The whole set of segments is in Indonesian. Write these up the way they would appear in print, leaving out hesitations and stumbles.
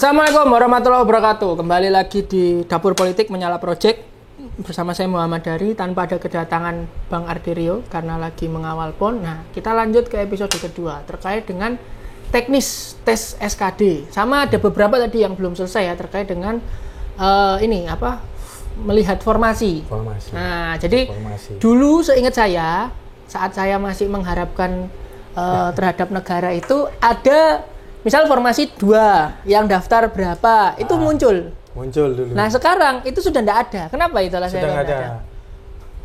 Assalamualaikum warahmatullahi wabarakatuh. Kembali lagi di Dapur Politik Menyala Project bersama saya Muhammad Dari tanpa ada kedatangan Bang Ardirio karena lagi mengawal PON. Nah, kita lanjut ke episode kedua terkait dengan teknis tes SKD. Sama ada beberapa tadi yang belum selesai ya terkait dengan melihat formasi. Nah, jadi dulu seingat saya saat saya masih mengharapkan terhadap negara itu ada misal formasi 2 yang daftar berapa itu muncul dulu. Nah sekarang itu sudah tidak ada. Kenapa itu? Sudah nggak ada.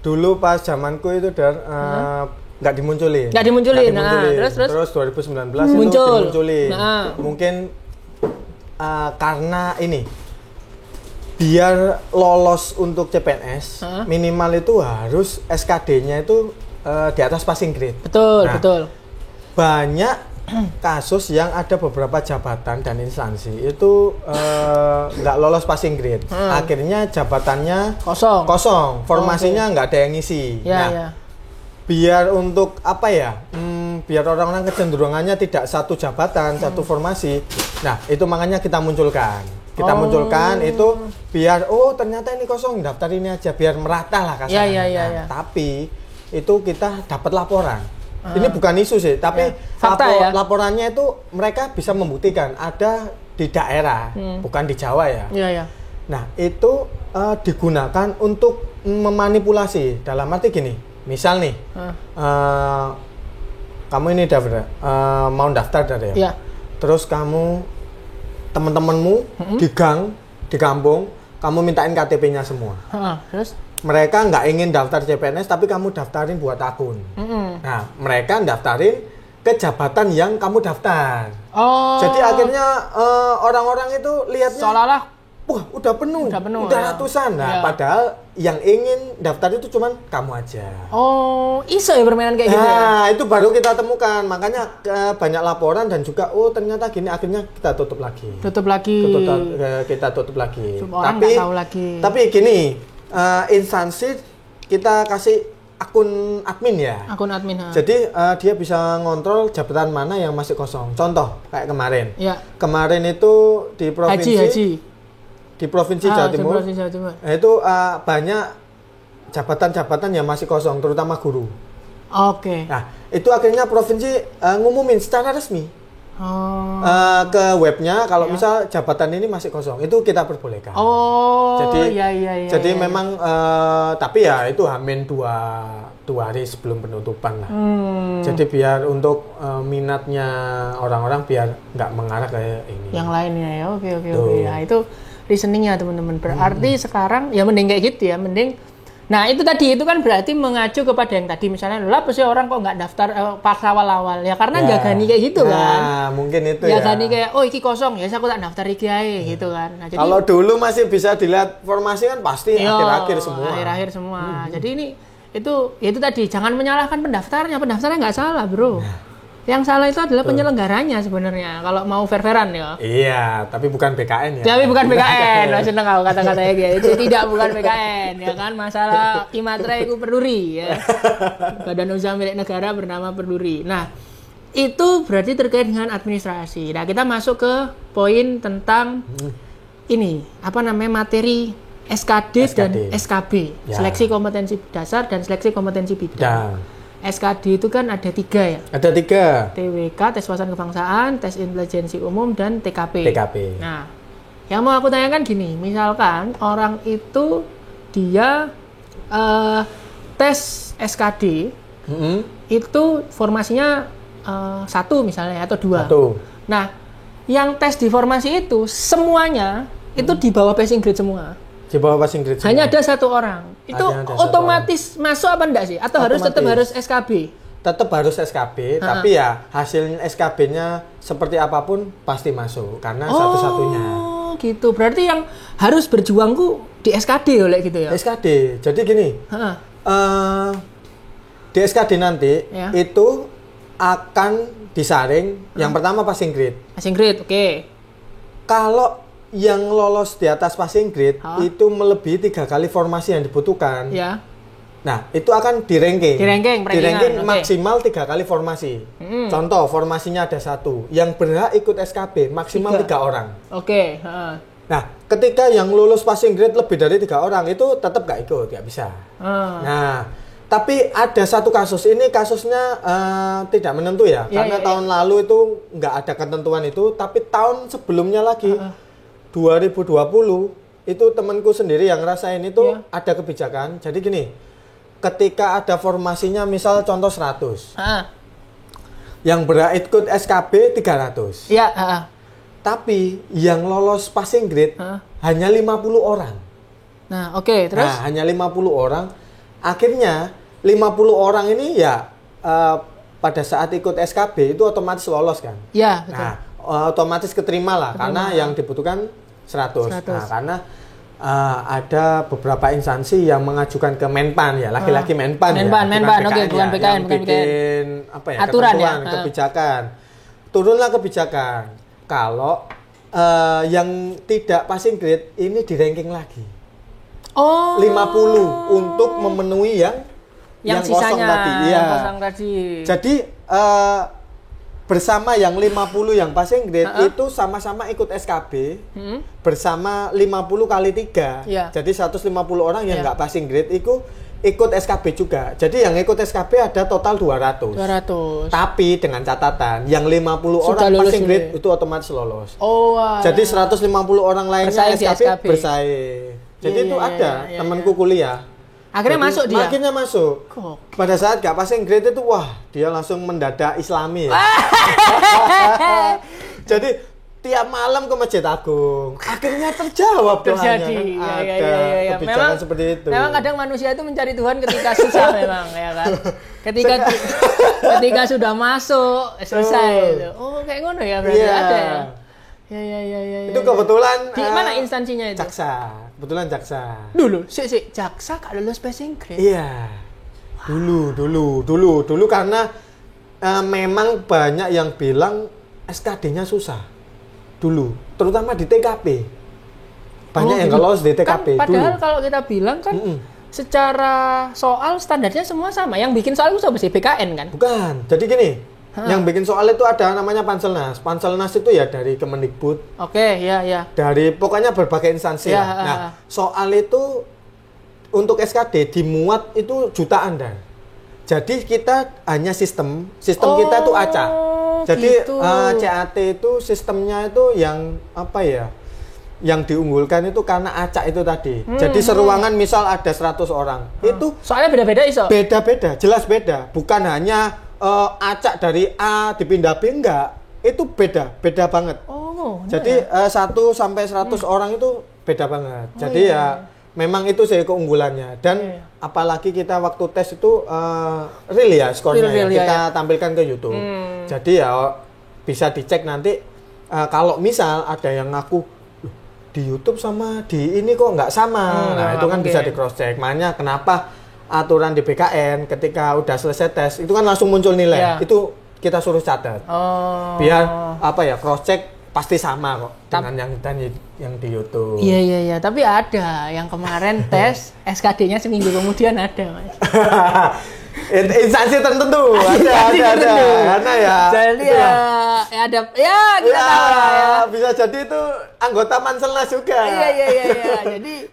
Dulu pas zamanku itu nggak dimunculin. Nah, terus 2019 muncul. Itu dimunculin. Nah. Mungkin karena ini biar lolos untuk CPNS minimal itu harus SKD-nya itu di atas passing grade. Betul. Banyak kasus yang ada beberapa jabatan dan instansi itu nggak lolos passing grade. Akhirnya jabatannya kosong. Formasinya nggak ada yang ngisi. Biar untuk biar orang-orang kecenderungannya tidak satu jabatan, satu formasi. Nah, itu makanya kita munculkan. Munculkan itu biar ternyata ini kosong, daftar ini aja biar merata lah kasarnya. Tapi itu kita dapat laporan. Ini bukan isu sih, tapi fakta laporannya itu mereka bisa membuktikan ada di daerah, bukan di Jawa ya. Nah, itu digunakan untuk memanipulasi. Dalam arti gini, misal nih, kamu ini mau daftar dari ya. Terus kamu, teman-temanmu di gang, di kampung, kamu mintain KTP-nya semua. Terus? Mereka nggak ingin daftar CPNS, tapi kamu daftarin buat akun. Nah, mereka daftarin ke jabatan yang kamu daftar. Jadi akhirnya orang-orang itu lihatnya seolah-olah, wah udah penuh ratusan. Nah, padahal yang ingin daftar itu cuman kamu aja. Iso ya permainan kayak gitu ya? Nah, itu baru kita temukan. Makanya banyak laporan dan juga ternyata gini, akhirnya kita tutup lagi. Kita tutup lagi. Orang nggak tahu lagi. Tapi gini, instansi kita kasih akun admin ya. Akun admin. Jadi dia bisa ngontrol jabatan mana yang masih kosong. Contoh kayak kemarin. Kemarin itu di provinsi Haji. Di provinsi Jawa Timur. Nah, itu banyak jabatan-jabatan yang masih kosong, terutama guru. Nah, itu akhirnya provinsi ngumumin secara resmi. Ke webnya kalau misal jabatan ini masih kosong itu kita perbolehkan. Jadi memang tapi ya itu hamin dua hari sebelum penutupan lah. Jadi biar untuk minatnya orang-orang biar nggak mengarah ke ini. Yang lainnya ya. Oke. Ya itu reasoningnya teman-teman. Berarti sekarang ya mending kayak gitu ya, mending. Nah itu kan berarti mengacu kepada yang tadi misalnya lah pasti orang kok nggak daftar pas awal-awal ya karena gani kayak gitu kan. Nah mungkin itu ya. Gani kayak iki kosong ya aku tak daftar iki aja gitu kan. Nah, jadi, kalau dulu masih bisa dilihat formasi kan pasti akhir-akhir semua. Jadi ini itu tadi jangan menyalahkan pendaftarnya nggak salah bro. Yang salah itu adalah penyelenggaranya sebenarnya kalau mau fair-fairan ya. Iya, tapi bukan BKN ya. Tapi bukan BKN, lo seneng kau kata-katanya gitu. Tidak bukan BKN ya kan, masalah Imatra itu Perduri ya. Badan usaha milik negara bernama Perduri. Nah, itu berarti terkait dengan administrasi. Nah, kita masuk ke poin tentang ini, materi SKD dan SKB, seleksi kompetensi dasar dan seleksi kompetensi bidang. SKD itu kan ada 3 ya? Ada 3. TWK, tes wawasan kebangsaan, tes intelijensi umum, dan TKP. Nah, yang mau aku tanyakan gini, misalkan orang itu dia tes SKD, itu formasinya 1 misalnya atau 2. Nah, yang tes di formasi itu semuanya itu di bawah passing grade semua. Hanya ada 1 orang. Itu otomatis masuk apa enggak sih? Atau tetap harus SKB? Tetap harus SKB, tapi ya hasil SKB-nya seperti apapun pasti masuk karena satu-satunya. Gitu. Berarti yang harus berjuang di SKD oleh gitu ya. SKD. Jadi gini. Di SKD nanti itu akan disaring yang pertama passing grade. Passing grade, oke. Kalau yang lolos di atas passing grade itu melebihi 3 kali formasi yang dibutuhkan. Nah, itu akan di-ranking. Di-ranking maksimal 3 kali formasi. Contoh, formasinya ada 1. Yang berhak ikut SKB maksimal 3 orang. Oke. Nah, ketika yang lulus passing grade lebih dari 3 orang itu tetap nggak ikut, nggak bisa. Nah, tapi ada satu kasus. Ini kasusnya tidak menentu ya. Karena tahun lalu itu nggak ada ketentuan itu. Tapi tahun sebelumnya lagi, 2020, itu temanku sendiri yang ngerasain itu ada kebijakan. Jadi gini, ketika ada formasinya misal contoh 100. Yang berhak ikut SKB 300. Iya, Tapi yang lolos passing grade hanya 50 orang. Nah, oke, terus? Nah, hanya 50 orang. Akhirnya 50 orang ini ya pada saat ikut SKB itu otomatis lolos kan? Iya, betul. Nah, otomatis keterima lah karena yang dibutuhkan 100. Nah, karena ada beberapa instansi yang mengajukan ke Menpan ya, laki-laki Menpan ya. Menpan, oke, bukan BKN, bukan bikin apa ya? Aturan ketentuan, ya. Kebijakan. Turunlah kebijakan. Kalau yang tidak passing grade ini di ranking lagi. 50 untuk memenuhi yang kosong sisanya, tadi. Iya. Yang kosong tadi. Jadi bersama yang 50 yang passing grade itu sama-sama ikut SKB bersama 50 kali 3. Jadi 150 orang yang nggak passing grade itu ikut SKB juga. Jadi yang ikut SKB ada total 200. Tapi dengan catatan yang 50 orang passing grade itu otomatis lolos. Jadi 150 orang lainnya SKB bersaing. Jadi itu ada temanku kuliah. Akhirnya jadi, masuk dia. Akhirnya masuk. Pada saat gak passing grade itu wah, dia langsung mendadak Islami ya. Jadi tiap malam ke Masjid Agung. Akhirnya terjawab doanya. Ada kebijakan seperti itu. Memang kadang manusia itu mencari Tuhan ketika susah memang ya kan. Ketika sudah masuk selesai itu. Oh, kayak ngono ya berarti ada ya. Ya. Itu kebetulan di mana instansinya itu? Jaksa. Kebetulan jaksa. Dulu, jaksa gak lulus passing grade. Iya. Dulu karena memang banyak yang bilang SKD-nya susah. Dulu, terutama di TKP. Banyak yang lolos di TKP kan, padahal dulu. kalau kita bilang kan secara soal standarnya semua sama. Yang bikin soal itu sih BKN kan? Bukan. Jadi gini, yang bikin soal itu ada namanya Panselnas. Panselnas itu ya dari Kemendikbud. Oke, ya. Dari pokoknya berbagai instansi lah. Nah, soal itu untuk SKD dimuat itu jutaan dan. Jadi kita hanya sistem kita itu acak. Jadi gitu. CAT itu sistemnya itu yang apa ya? Yang diunggulkan itu karena acak itu tadi. Jadi seruangan misal ada 100 orang. Itu soalnya beda-beda iso. Beda-beda, jelas beda. Bukan hanya acak dari A dipindah B, enggak. Itu beda banget. Jadi 1 sampai 100 orang itu beda banget. Jadi ya memang itu sih keunggulannya. Dan apalagi kita waktu tes itu real ya skornya. Kita tampilkan ke YouTube. Jadi ya bisa dicek nanti kalau misal ada yang ngaku di YouTube sama di ini kok nggak sama. Nah, itu kan bisa di cross check. Makanya kenapa aturan di BKN ketika udah selesai tes itu kan langsung muncul nilai. Itu kita suruh catat. Biar apa ya cross check pasti sama kok dengan yang di YouTube. Iya. Tapi ada yang kemarin tes SKD-nya seminggu kemudian ada, Mas. Instansi tertentu ada. Karena ya. Jadi ada kita tahu lah ya. Bisa jadi itu anggota Panselnas juga. Iya. Jadi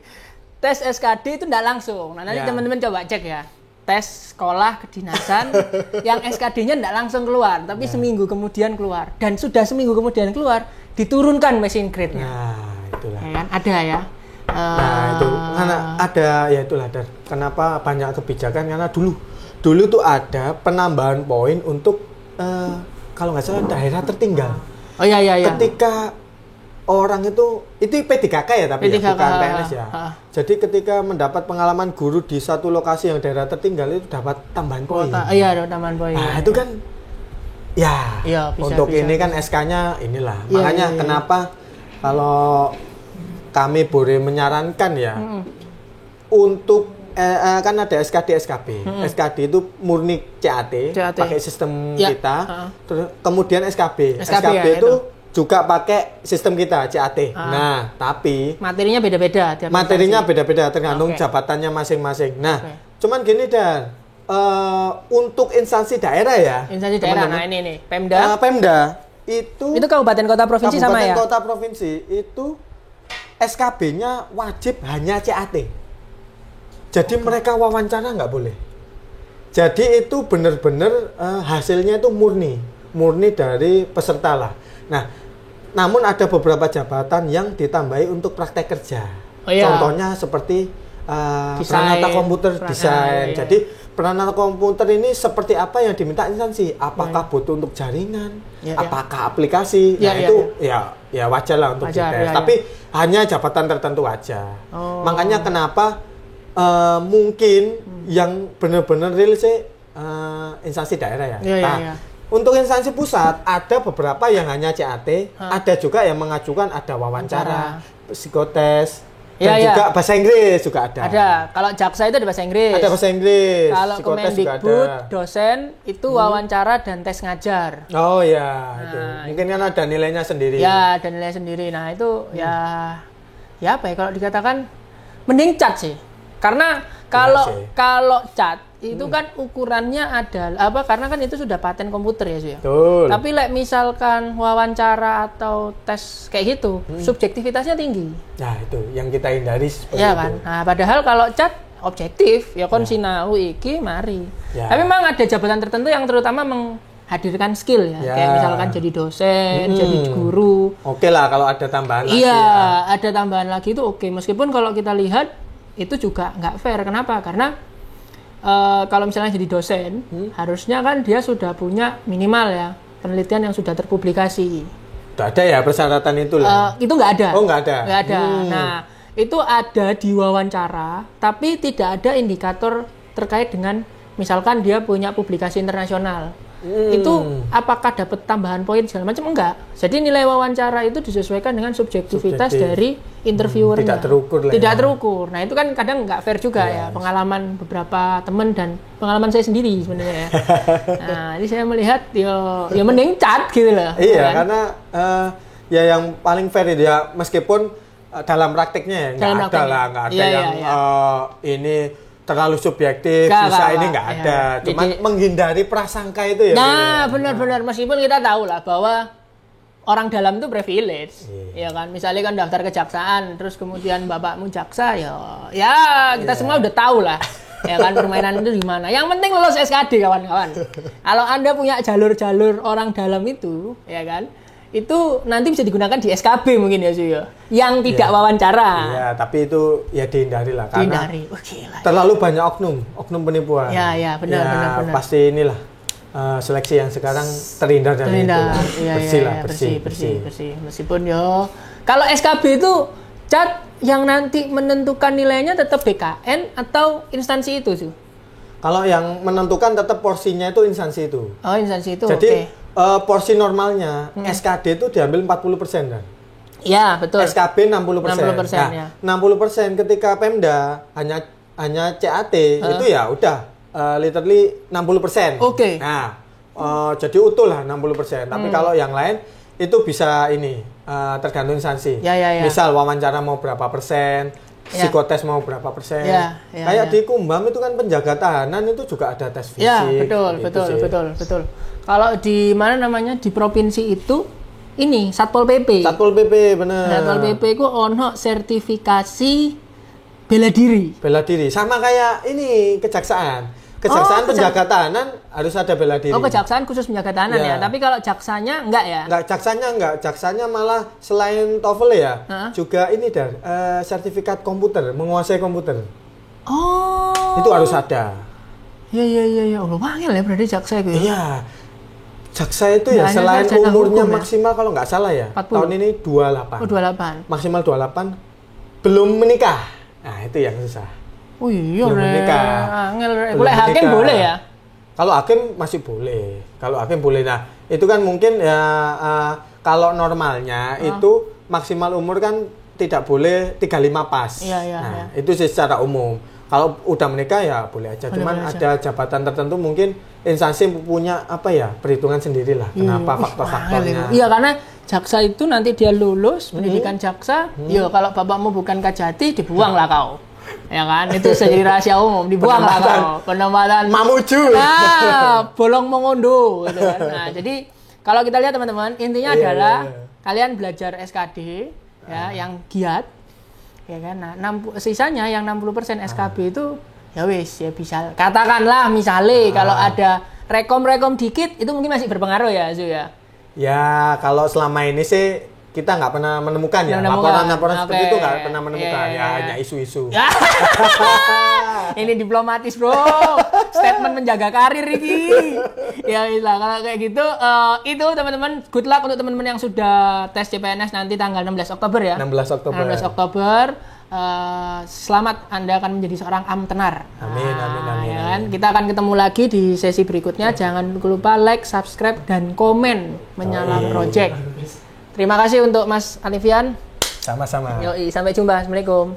tes SKD itu enggak langsung. Nah, nanti teman-teman coba cek ya. Tes sekolah kedinasan yang SKD-nya enggak langsung keluar, tapi seminggu kemudian keluar. Dan sudah seminggu kemudian keluar, diturunkan passing grade-nya. Nah, itulah. Ya kan? Ada ya. Nah, itu karena ada ya itulah. Kenapa banyak kebijakan karena dulu tuh ada penambahan poin untuk kalau nggak salah daerah tertinggal. Oh iya. Ketika orang itu P3K ya tapi P3K, ya, bukan PNS ya. Jadi ketika mendapat pengalaman guru di satu lokasi yang daerah tertinggal itu dapat tambahan poin. Iya, ada tambahan poin. Nah, itu kan ya untuk ini kan SK-nya inilah. Makanya kenapa kalau kami boleh menyarankan ya untuk kan ada SKD SKB. SKD itu murni CAT. Pakai sistem kita. Terus kemudian SKB itu juga pakai sistem kita CAT. Nah, tapi materinya beda-beda. Tergantung jabatannya masing-masing. Nah, Cuman gini Dan, untuk instansi daerah ya. Instansi daerah, nah ini nih, Pemda. Pemda itu kabupaten kota provinsi sama ya? Kabupaten kota provinsi itu SKB-nya wajib hanya CAT. Jadi mereka wawancara nggak boleh. Jadi itu benar-benar hasilnya itu murni dari peserta lah. Nah, namun ada beberapa jabatan yang ditambahi untuk praktek kerja. Contohnya seperti peranata komputer desain. Jadi peranata komputer ini seperti apa yang diminta instansi? Apakah butuh untuk jaringan? Apakah aplikasi? Itu wajar lah untuk dites. Tapi hanya jabatan tertentu aja. Makanya kenapa mungkin yang benar-benar real sih instansi daerah ya. Untuk instansi pusat ada beberapa yang hanya CAT, ada juga yang mengajukan ada wawancara, psikotes, dan juga bahasa Inggris juga ada. Ada. Kalau jaksa itu ada bahasa Inggris. Ada bahasa Inggris. Kalau Kemendikbud, dosen itu wawancara dan tes ngajar. Oh ya, itu. Mungkin kan ada nilainya sendiri. Ya, ada nilai sendiri. Nah, itu ya apa ya kalau dikatakan mending cat sih. Karena kalau cat itu kan ukurannya adalah karena kan itu sudah paten komputer ya Su ya. Betul. Tapi misalkan wawancara atau tes kayak gitu, subjektivitasnya tinggi. Nah, itu yang kita hindari seperti ya kan. Nah, padahal kalau cat objektif ya kon sinau iki mari. Ya. Tapi memang ada jabatan tertentu yang terutama menghadirkan skill ya. Kayak misalkan jadi dosen, jadi guru. Oke lah kalau ada tambahan lagi. Iya, ada tambahan lagi itu oke. Meskipun kalau kita lihat itu juga nggak fair. Kenapa? Karena kalau misalnya jadi dosen, harusnya kan dia sudah punya minimal ya penelitian yang sudah terpublikasi. Tidak ada ya persyaratan itu lah. Itu nggak ada. Oh, nggak ada. Nggak ada. Nah, itu ada di wawancara, tapi tidak ada indikator terkait dengan misalkan dia punya publikasi internasional. Itu apakah dapat tambahan poin segala macam? Enggak. Jadi nilai wawancara itu disesuaikan dengan subjektivitas dari interviewernya. Tidak terukur lah. Tidak terukur. Nah itu kan kadang nggak fair juga ya. Pengalaman beberapa teman dan pengalaman saya sendiri sebenarnya ya. Nah ini saya melihat ya mending cat gitu loh. Iya kan? Karena ya yang paling fair itu ya meskipun dalam praktiknya ya nggak ada yang ini terlalu subjektif, susah ini nggak ada. Cuman jadi, menghindari prasangka itu ya. Nah, benar-benar meskipun kita tahu lah bahwa orang dalam itu privilege, ya kan. Misalnya kan daftar kejaksaan, terus kemudian bapakmu jaksa, ya kita semua udah tahu lah. Ya kan permainan itu gimana. Yang penting lolos SKD kawan-kawan. Kalau Anda punya jalur-jalur orang dalam itu, ya kan. Itu nanti bisa digunakan di SKB mungkin ya Su ya. Yang tidak wawancara. Iya, tapi itu ya dihindari lah karena terlalu banyak oknum penipuan. Iya, benar. Pasti inilah seleksi yang sekarang terhindar dari itu. Bersih. Meskipun kalau SKB itu cat yang nanti menentukan nilainya tetap BKN atau instansi itu Su? Kalau yang menentukan tetap porsinya itu instansi itu. Oh, instansi itu. Jadi porsi normalnya SKD itu diambil 40% kan? Iya, betul. SKB 60%. 60% ketika Pemda hanya CAT itu ya udah literally 60%. Oke. Nah, jadi utuh lah 60%. Tapi kalau yang lain itu bisa tergantung instansi. Misal wawancara mau berapa persen, psikotes mau berapa persen. Kayak di Kumbam itu kan penjaga tahanan itu juga ada tes fisik. Ya, betul. Kalau di mana namanya di provinsi itu ini Satpol PP. Satpol PP benar. Satpol PP ku ono sertifikasi bela diri. Bela diri sama kayak ini kejaksaan. Kejaksaan penjaga tahanan harus ada bela diri. Oh, kejaksaan khusus penjaga tahanan ya. Tapi kalau jaksanya enggak ya? Enggak. Jaksanya malah selain TOEFL ya, juga ini sertifikat komputer, menguasai komputer. Oh. Itu harus ada. Iya. Allah, panggil ya berarti jaksa itu. Iya. Jaksa itu ya selain umurnya maksimal kalau nggak salah ya. 40. Tahun ini 28. Oh, 28. Maksimal 28. Belum menikah. Nah, itu yang susah. Oh iya, belum menikah. Boleh hakim boleh ya? Kalau hakim masih boleh. Nah, itu kan mungkin ya kalau normalnya itu maksimal umur kan tidak boleh 35 pas. Iya. Itu secara umum. Kalau udah menikah ya boleh aja. Cuman ada jabatan tertentu mungkin instansi punya perhitungan sendirilah. Kenapa faktor-faktornya. Iya, karena jaksa itu nanti dia lulus pendidikan jaksa. Kalau bapakmu bukan Kajati dibuang lah kau. Ya kan, itu jadi rahasia umum, dibuang lah kalau penempatan Mamuju. Nah, bolong mengondo gitu kan. Nah, jadi kalau kita lihat teman-teman, intinya adalah kalian belajar SKD ya yang giat ya kan. Nah, sisanya yang 60% SKB itu ya wis ya bisa. Katakanlah misalnya kalau ada rekom dikit itu mungkin masih berpengaruh ya, Zu ya. Ya, kalau selama ini sih kita nggak pernah menemukan ya laporan-laporan seperti itu nggak pernah menemukan ya hanya isu-isu. Ini diplomatis bro, statement menjaga karir ini. Ya lah kalau kayak gitu itu teman-teman good luck untuk teman-teman yang sudah tes CPNS nanti tanggal 16 Oktober ya. 16 Oktober. Selamat Anda akan menjadi seorang amtenar. Amin. Ya kan? Kita akan ketemu lagi di sesi berikutnya. Jangan lupa like, subscribe dan komen Menyala Project. Terima kasih untuk Mas Alifian. Sama-sama. Yoi, sampai jumpa. Assalamualaikum.